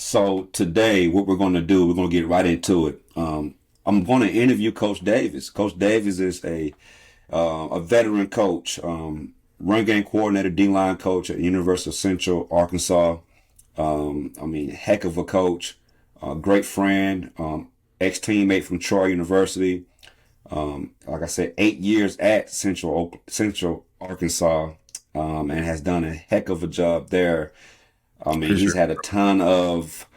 So today, what we're going to do, we're going to get right into it. I'm going to interview Coach Davis. Coach Davis is a veteran coach, run game coordinator, D-line coach at University of Central Arkansas. Heck of a coach, great friend, ex-teammate from Troy University. Like I said, 8 years at Central Arkansas, and has done a heck of a job there. For He's sure. had a ton of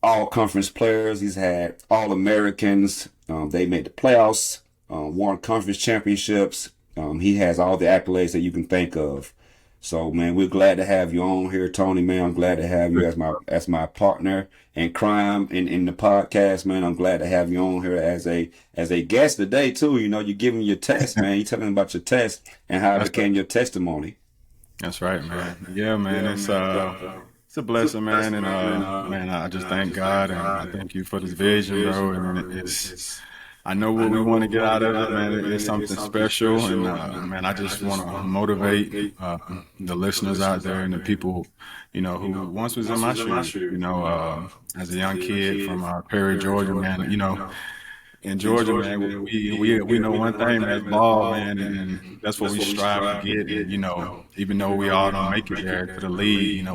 all conference players. He's had all Americans. They made the playoffs, won conference championships. He has all the accolades that you can think of. So, man, we're glad to have you on here, Tony. Man, I'm glad to have you as my partner in crime in the podcast. Man, I'm glad to have you on here as a guest today too. You know, you're giving your test, man. You're telling about your test and how it That's became your testimony. that's right, man. Yeah, man. It's a blessing, man. And man, I just thank God and I thank you for this vision, bro. And it's I know what we want to get out of it, man. It's something special, and man, I just want to motivate the listeners out there and the people, who once was in my shoes. As a young kid from Perry, Georgia, man. In Georgia, man, we know one thing, man, it's ball, man, and that's what we strive to get. And even though we all don't make it there to the league,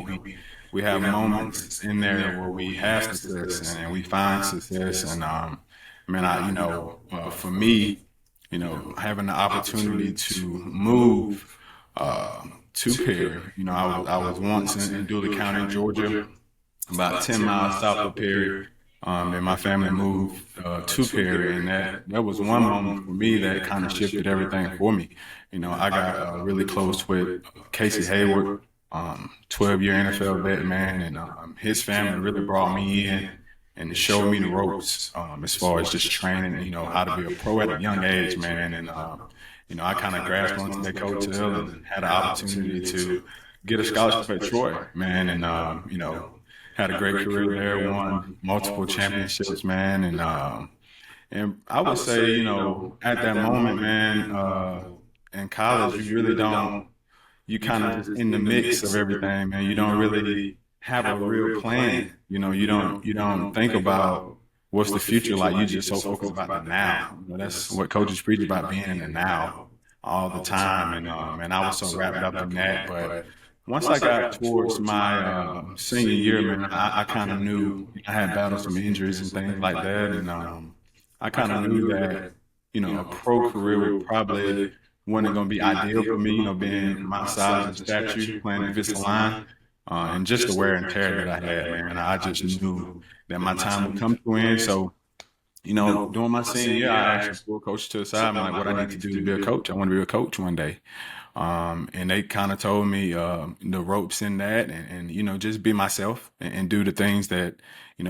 we have moments in there where we have success and we find success. And man, for me, having the opportunity to move to Perry, I was once in Dooley County, Georgia, about 10 miles south of Perry. And my family moved to Perry, and that was one moment for me that kind of shifted everything for me. I got really close with Casey Hayward, 12-year NFL vet, man, and his family really brought me in and showed me the ropes as far as just training and how to be a pro at a young age, man. And I kind of grasped onto that coattail and had an opportunity to get a scholarship at Troy, man, and had a great career there, won multiple championships, man, and I would say, at that moment, man, in college, you really don't, you kind of just in the mix of everything, man. You don't really have a real plan. You don't think about what's the future like. You just so focused about the now. That's what coaches preach about, being in the now all the time, and I was so wrapped up in that, but once I got towards my senior year, man, I kind of knew I had battled some injuries and things like that, and I kind of knew that a pro career would probably wasn't going to be ideal for me, being my size and stature, playing defensive line, and just the wear and tear that I had, man. I just knew that my time would come to an end. So, during my senior year, I asked the school coach to the side, I'm like, what I need to do to be a coach? I want to be a coach one day. And they kind of told me the ropes in that, and just be myself and do the things that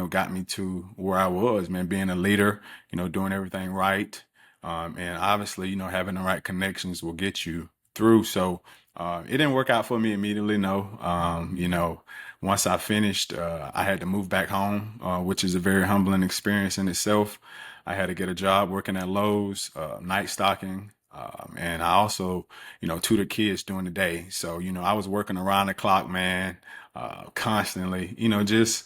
got me to where I was, man. Being a leader, doing everything right, and obviously having the right connections will get you through. So it didn't work out for me immediately, no. Once I finished, I had to move back home, which is a very humbling experience in itself. I had to get a job working at Lowe's, night stocking. And I also, tutor kids during the day. So, I was working around the clock, man, constantly, just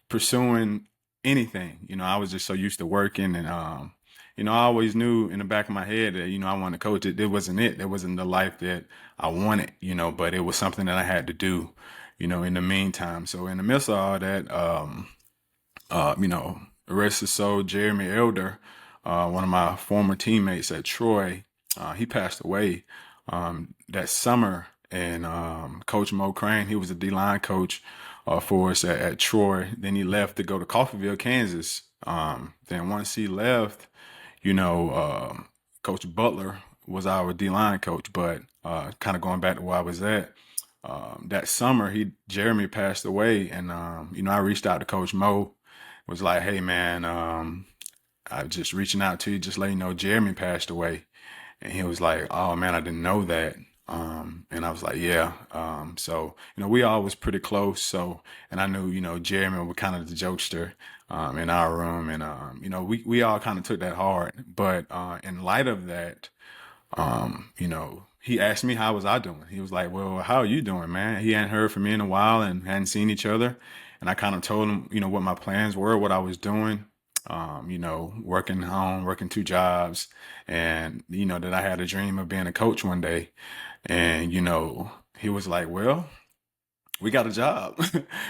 pursuing anything. I was just so used to working, and, I always knew in the back of my head that, I wanted to coach it. It wasn't it. It wasn't the life that I wanted, but it was something that I had to do, in the meantime. So in the midst of all that, the rest is so Jeremy Elder, one of my former teammates at Troy, he passed away that summer, and Coach Mo Crane, he was a D-line coach for us at Troy. Then he left to go to Coffeyville, Kansas. Then once he left, Coach Butler was our D-line coach, but kind of going back to where I was at, that summer, Jeremy passed away, and I reached out to Coach Mo, was like, hey man, I just reaching out to you, just letting you know Jeremy passed away. And he was like, oh man, I didn't know that. And I was like, yeah. So, we all was pretty close. So, and I knew, Jeremy was kind of the jokester in our room. And, we all kind of took that hard. But in light of that, he asked me how was I doing. He was like, well, how are you doing, man? He hadn't heard from me in a while and hadn't seen each other. and I kind of told him, what my plans were, what I was doing. Working home, working 2 jobs, and that I had a dream of being a coach one day. And he was like, "Well, we got a job."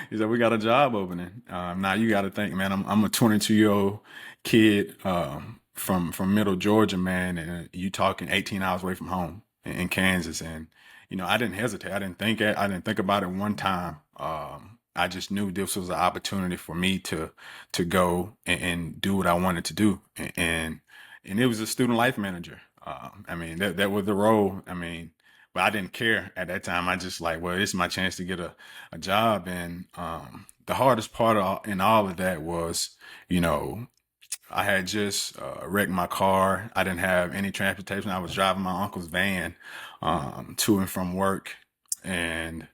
He said, "We got a job opening." Now you got to think, man. I'm a 22-year-old kid from Middle Georgia, man, and you talking 18 hours away from home in Kansas, and I didn't hesitate. I didn't think about it one time. I just knew this was an opportunity for me to go and do what I wanted to do, and it was a student life manager. That was the role. But I didn't care at that time. I just like, well, it's my chance to get a job, and the hardest part in all of that was, I had just wrecked my car. I didn't have any transportation. I was driving my uncle's van to and from work, and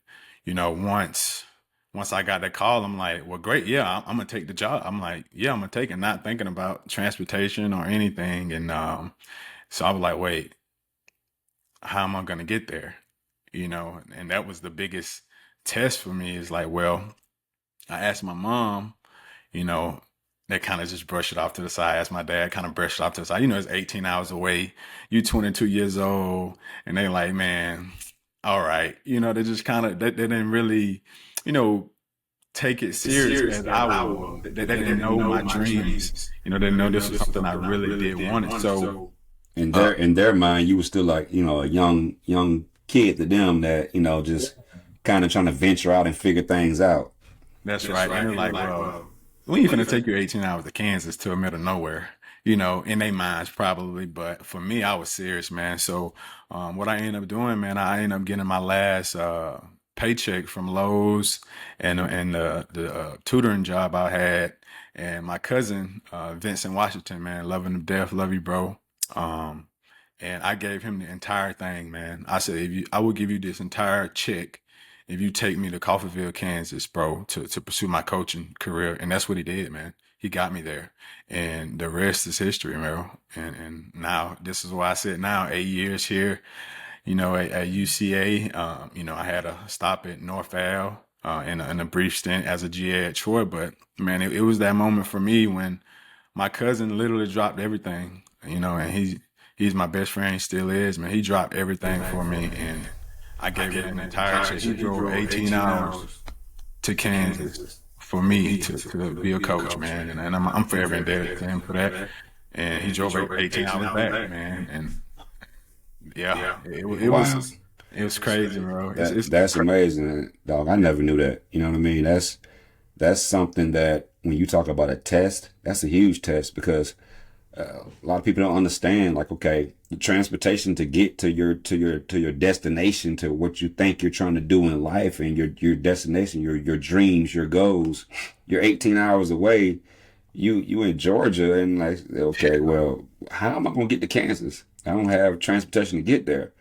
once I got that call, I'm like, well, great. Yeah, I'm going to take the job. I'm like, yeah, I'm going to take it, not thinking about transportation or anything. And so I was like, wait, how am I going to get there? And that was the biggest test for me is like, well, I asked my mom, they kind of just brushed it off to the side. I asked my dad, kind of brushed it off to the side. It's 18 hours away. You 22 years old. And they like, man, all right. They just kind of, they didn't really, take it serious as I would. They didn't know my dreams. They didn't know this was something I really did want it. So in their mind, you were still like, a young kid to them that, just kind of trying to venture out and figure things out. That's right. And they're like, well, we ain't finna take you 18 hours to Kansas to the middle of nowhere, in their minds probably. But for me, I was serious, man. So what I ended up doing, man, I ended up getting my last paycheck from Lowe's and the tutoring job I had. And my cousin, Vincent Washington, man, love him to death, love you, bro. And I gave him the entire thing, man. I said, I will give you this entire check if you take me to Coffeyville, Kansas, bro, to pursue my coaching career. And that's what he did, man. He got me there. And the rest is history, man. And now, this is why I said now, 8 years here, at UCA. I had a stop at North Al in a brief stint as a GA at Troy. But, man, it was that moment for me when my cousin literally dropped everything, and he's my best friend. He still is, man. He dropped everything for me, and I gave him an entire check. He drove 18 hours to Kansas for me to be a coach, man. And I'm forever indebted to him for that. And he drove 18 hours back, man. And yeah, it was crazy, bro. That's amazing, dog. I never knew that. You know what I mean? That's something that when you talk about a test, that's a huge test because a lot of people don't understand. Like, okay, the transportation to get to your destination, to what you think you're trying to do in life, and your destination, your dreams, your goals. You're 18 hours away. You in Georgia, and like, okay, well, how am I gonna get to Kansas? I don't have transportation to get there.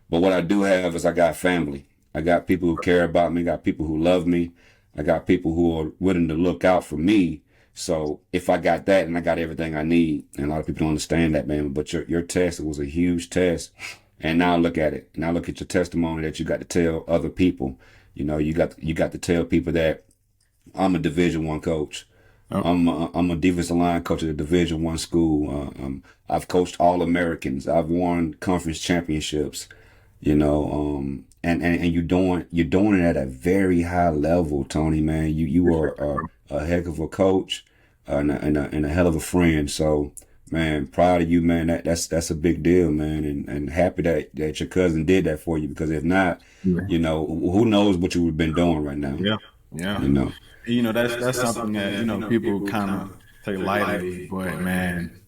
But what I do have is I got family. I got people who care about me. I got people who love me. I got people who are willing to look out for me. So if I got that, and I got everything I need, and a lot of people don't understand that, man. But your test, it was a huge test. And now look at it. Now look at your testimony that you got to tell other people. You got to tell people that I'm a Division I coach. Oh. I'm a defensive line coach at a Division I school. I've coached All-Americans. I've won conference championships. And you're doing it at a very high level, Tony, man. You are a heck of a coach and a hell of a friend. So, man, proud of you, man. That's a big deal, man. And happy that your cousin did that for you, because if not, who knows what you would have been doing right now. Yeah. That's something that, people kind of take lightly, but man,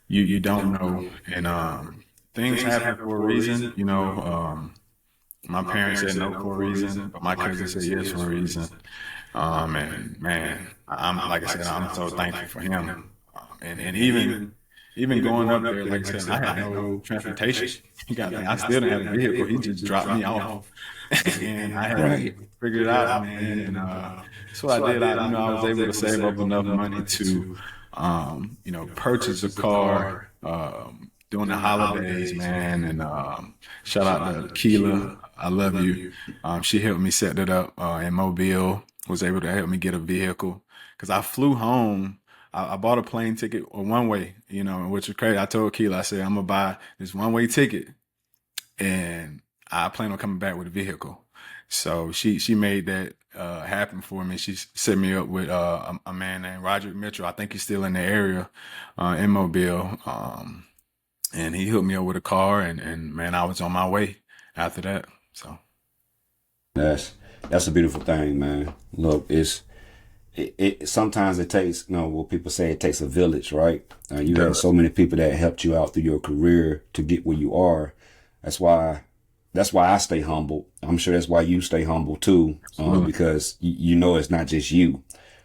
you don't know. And things happen for a reason, my parents said no for a reason, but my cousin said yes for a reason. And man, I'm like I said, I'm so thankful for him. And even going up there, like I said, I had no transportation. I still didn't have a vehicle. He just dropped me off, and I had to figure it out, man. And so I did. I was able to save up enough money to, purchase a car during the holidays, man. And shout out to Keela. I love you. She helped me set that up in Mobile. was able to help me get a vehicle because I flew home. I bought a plane ticket or one way, which was crazy. I told Keela, I said, I'm gonna buy this one way ticket and I plan on coming back with a vehicle. So she made that happen for me. She set me up with a man named Roger Mitchell. I think he's still in the area in Mobile. And he hooked me up with a car and man, I was on my way after that. So that's a beautiful thing, man. Look, it sometimes it takes, what people say, it takes a village, right? You had so many people that helped you out through your career to get where you are. That's why I stay humble. I'm sure that's why you stay humble too, because it's not just you.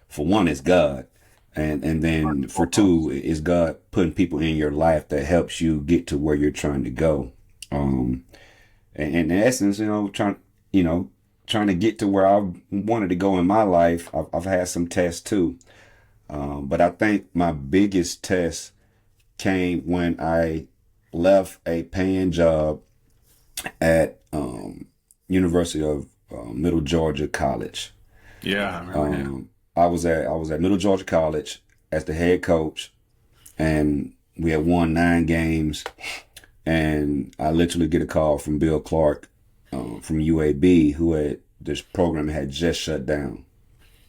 For one, it's God, and then for two, it's God putting people in your life that helps you get to where you're trying to go. And in essence, trying to get to where I wanted to go in my life, I've had some tests too. But I think my biggest test came when I left a paying job at University of Middle Georgia College. Yeah, I remember I was at Middle Georgia College as the head coach, and we had won 9 games. And I literally get a call from Bill Clark from UAB, who had this program had just shut down,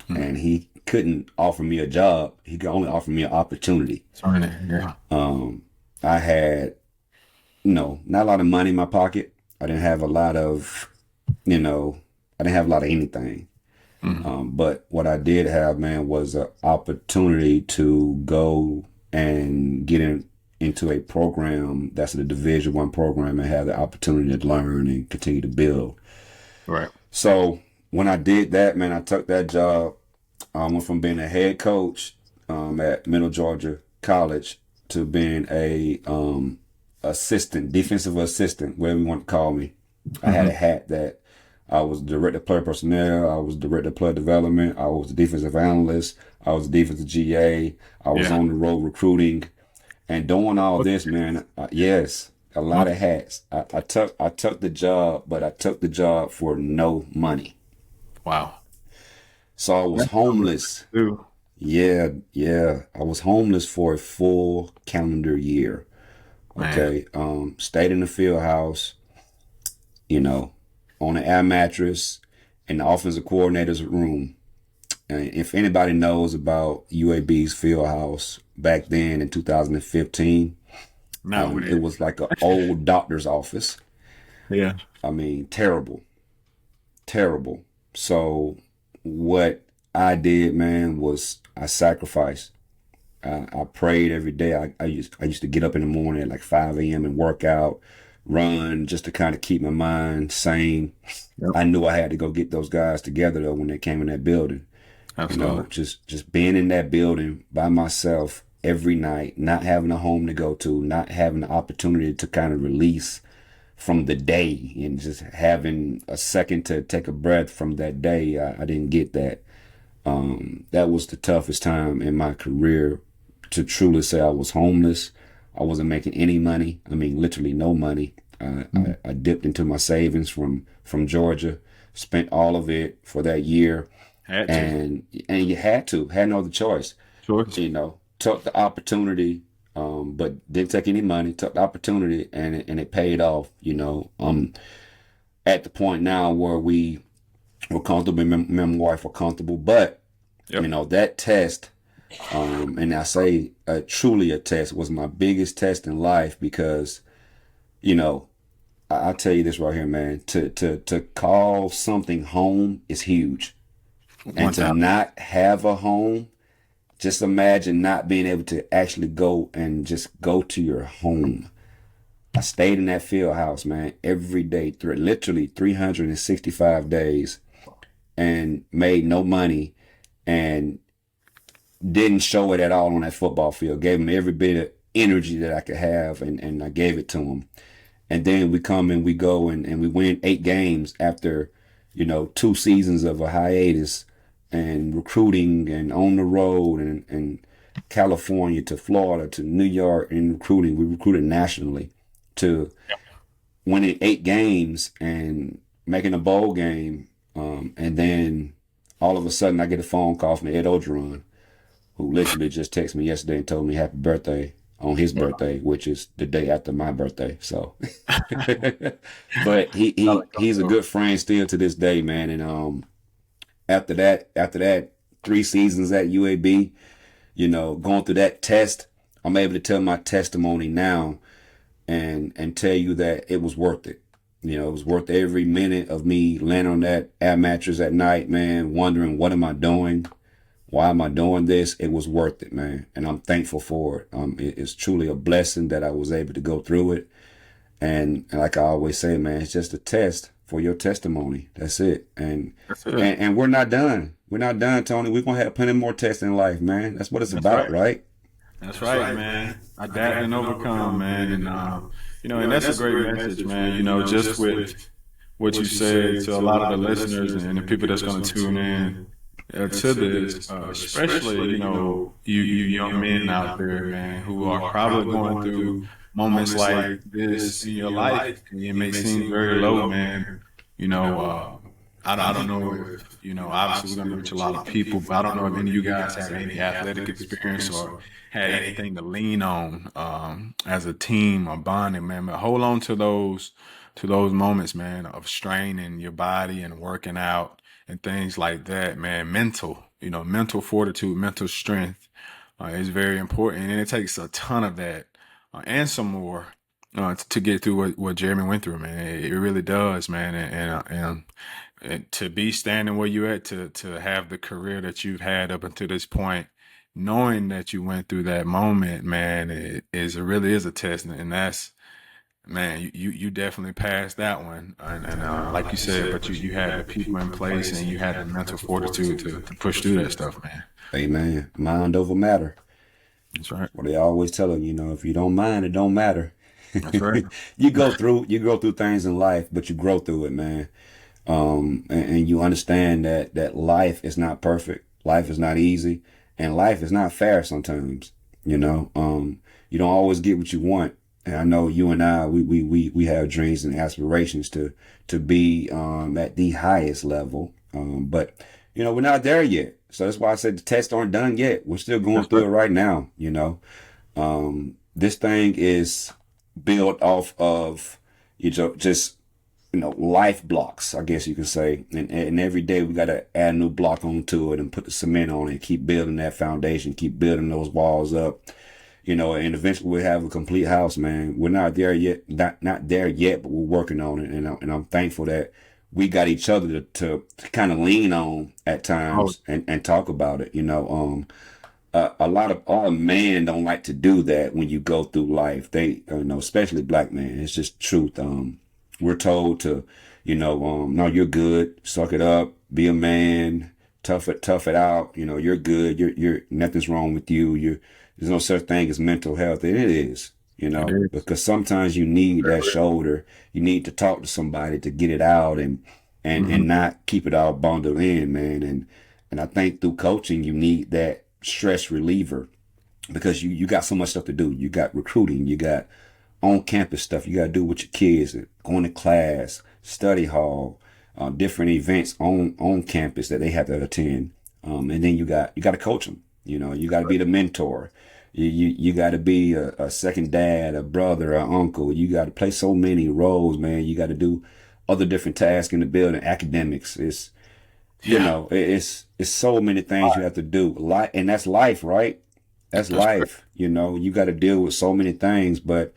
and he couldn't offer me a job. He could only offer me an opportunity. Yeah. I had, not a lot of money in my pocket. I didn't have a lot of, I didn't have a lot of anything. But what I did have, man, was an opportunity to go and get into a program that's a Division I program and have the opportunity to learn and continue to build. Right. So when I did that, man, I took that job. I went from being a head coach at Middle Georgia College to being a defensive assistant, whatever you want to call me. I had a hat that I was director of player personnel, I was director of player development, I was the defensive analyst, I was the defensive GA, I was on the road recruiting, and doing all this, man. Yes, a lot of hats. I took the job, but I took the job for no money. Wow. So I was homeless. Yeah. I was homeless for a full calendar year. Okay. Stayed in the field house, on an air mattress in the offensive coordinator's room. And if anybody knows about UAB's field house back then in 2015, it was like an old doctor's office. Yeah. I mean, terrible. So what I did, man, was I sacrificed. I prayed every day. I used to get up in the morning at like 5 a.m. and work out, run, just to kind of keep my mind sane. Yep. I knew I had to go get those guys together though when they came in that building. Absolutely. Just being in that building by myself every night, not having a home to go to, not having the opportunity to kind of release from the day and just having a second to take a breath from that day. I didn't get that. That was the toughest time in my career, to truly say I was homeless. I wasn't making any money. I mean, literally no money. I dipped into my savings from Georgia, spent all of it for that year. And you had no other choice. Sure. Took the opportunity, but didn't take any money, took the opportunity, and it paid off. I'm at the point now where we're comfortable, me and my wife are comfortable, but that test, and I say truly a test, was my biggest test in life, because I'll tell you this right here, man, to call something home is huge. And to not have a home, just imagine not being able to actually go to your home. I stayed in that field house, man, every day, literally 365 days, and made no money, and didn't show it at all on that football field. Gave him every bit of energy that I could have, and I gave it to him. And then we come and we go and we win 8 games after, 2 seasons of a hiatus and recruiting and on the road and California to Florida to New York and recruiting. We recruited nationally to winning 8 games and making a bowl game. And then all of a sudden I get a phone call from Ed Ogeron, who literally just texted me yesterday and told me happy birthday on his birthday, which is the day after my birthday. So, but he's a good friend still to this day, man. And after that 3 seasons at UAB, going through that test, I'm able to tell my testimony now and tell you that it was worth it. It was worth every minute of me laying on that air mattress at night, man, wondering, what am I doing? Why am I doing this? It was worth it, man. And I'm thankful for it. It's truly a blessing that I was able to go through it. And like I always say, man, it's just a test for your testimony. That's it. And we're not done. We're not done, Tony. We're going to have plenty more tests in life, man. That's what it's about, right? That's right, man. Adapt and overcome, man. And, and that's a great message, man. Just with what you said to a lot of the listeners and the people that's going to tune in to this, especially, you young men out there, man, who are probably going through moments like this in your life. It may seem very low, man. I don't know if, obviously we're going to reach a lot of people, but I don't know if any of you guys have any athletic experience or had anything to lean on as a team or bonding, man. But hold on to those moments, man, of straining your body and working out and things like that, man. Mental fortitude, mental strength is very important. And it takes a ton of that and some more to get through what Jeremy went through, man. It really does, man. And to be standing where you're at, to have the career that you've had up until this point, knowing that you went through that moment, man, it really is a test. And that's, man, you definitely passed that one. And like you said, but you had the people in place and you had the mental fortitude to push through that stuff, man. Amen. Mind over matter. That's right. Well, they always tell them, if you don't mind, it don't matter. That's right. You go through things in life, but you grow through it, man. And you understand that life is not perfect. Life is not easy, and life is not fair sometimes. You don't always get what you want. And I know you and I, we have dreams and aspirations to be at the highest level. But we're not there yet. So that's why I said the tests aren't done yet. We're still going through it right now. This thing is built off of just life blocks, I guess you could say. And every day we got to add a new block onto it and put the cement on it, keep building that foundation, keep building those walls up. And eventually we'll have a complete house, man. We're not there yet, not there yet, but we're working on it. And I'm thankful that we got each other to kind of lean on at times and talk about it. A lot of men don't like to do that when you go through life. They, especially black men. It's just truth. We're told to, no, you're good. Suck it up. Be a man. Tough it out. You're good. You're nothing's wrong with you. There's no such thing as mental health. And it is, because sometimes you need that shoulder. You need to talk to somebody to get it out and not keep it all bundled in, man. And I think through coaching, you need that stress reliever because you got so much stuff to do. You got recruiting, you got on campus stuff you got to do with your kids, going to class, study hall, different events on campus that they have to attend. And then you got to coach them. You got to be the mentor. You got to be a second dad, a brother, an uncle. You got to play so many roles, man. You got to do other different tasks in the building, academics. It's so many things you have to do. And that's life, right? That's life. You got to deal with so many things. But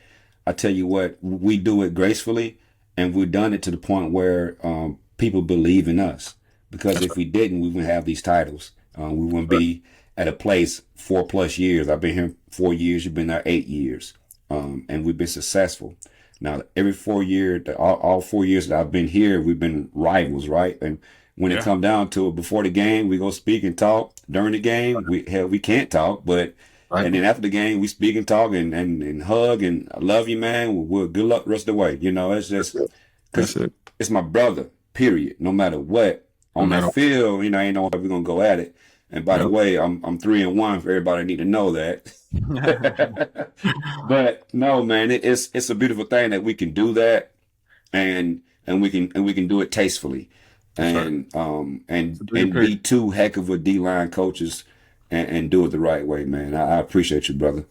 I tell you what, we do it gracefully, and we've done it to the point where people believe in us. Because if we didn't, we wouldn't have these titles. We wouldn't be at a place 4+ years. I've been here 4 years. You've been there 8 years. And we've been successful. Now, every 4 years, all 4 years that I've been here, we've been rivals, right? And when it come down to it, before the game, we go speak and talk. During the game, we can't talk, but and then after the game, we speak and talk and hug and I love you, man. We'll good luck the rest of the way. It's just because it's my brother, period. No matter what. On that field, ain't no way we're gonna go at it. And by the way, I'm 3-1 for everybody need to know that. But no, man, it's a beautiful thing that we can do that, and we can do it tastefully. and be two heck of a D-line coaches and do it the right way, man. I appreciate you, brother.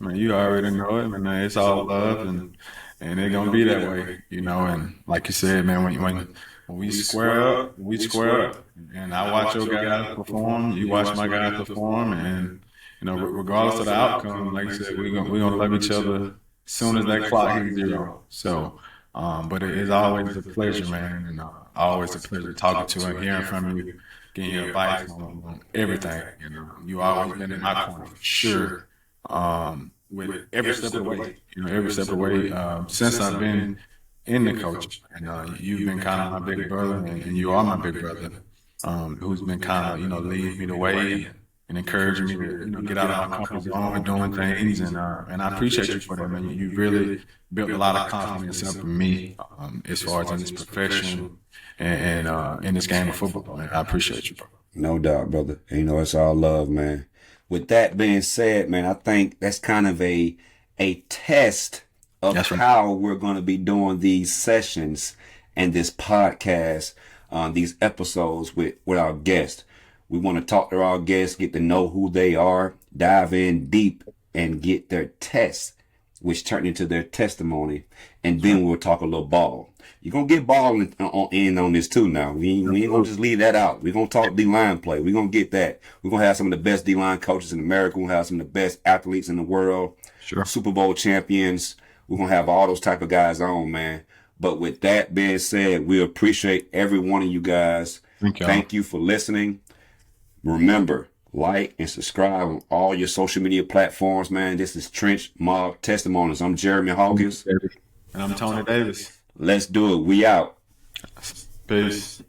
Man, you already know it, man. It's all love, and it's gonna be that way, And like you said, man, when we square up, we square up. And I watch your guys perform, you watch my guys perform, and regardless of the outcome, like I said, we're gonna love each other as soon as that clock hits 0. So, but it is always a pleasure, man, and always a pleasure talking to and hearing from you, getting your advice on everything. You always been in my corner for sure. With every step of the way, since I've been in the coach, and you've been kind of my big brother, and you are my big brother, who's been kind of leading me the way and encouraging me to get out of my comfort zone and doing things, and I appreciate you for that, man. You really built a lot of confidence up in me as far as in this profession and in this game of football, man. I appreciate you, bro. No doubt, brother. It's all love, man. With that being said, man, I think that's kind of a test of how we're going to be doing these sessions and this podcast, these episodes with our guests. We want to talk to our guests, get to know who they are, dive in deep, and get their test, which turned into their testimony, and then we'll talk a little ball. You're going to get ball in on this too now. We ain't going to just leave that out. We're going to talk D-line play. We're going to get that. We're going to have some of the best D-line coaches in America. We're going to have some of the best athletes in the world. Sure. Super Bowl champions. We're going to have all those type of guys on, man. But with that being said, we appreciate every one of you guys. Thank you for listening. Remember, like and subscribe on all your social media platforms, man. This is TrenchMob Testimonies. I'm Jeremy Hawkins. And I'm Tony Davis. Let's do it. We out. Peace.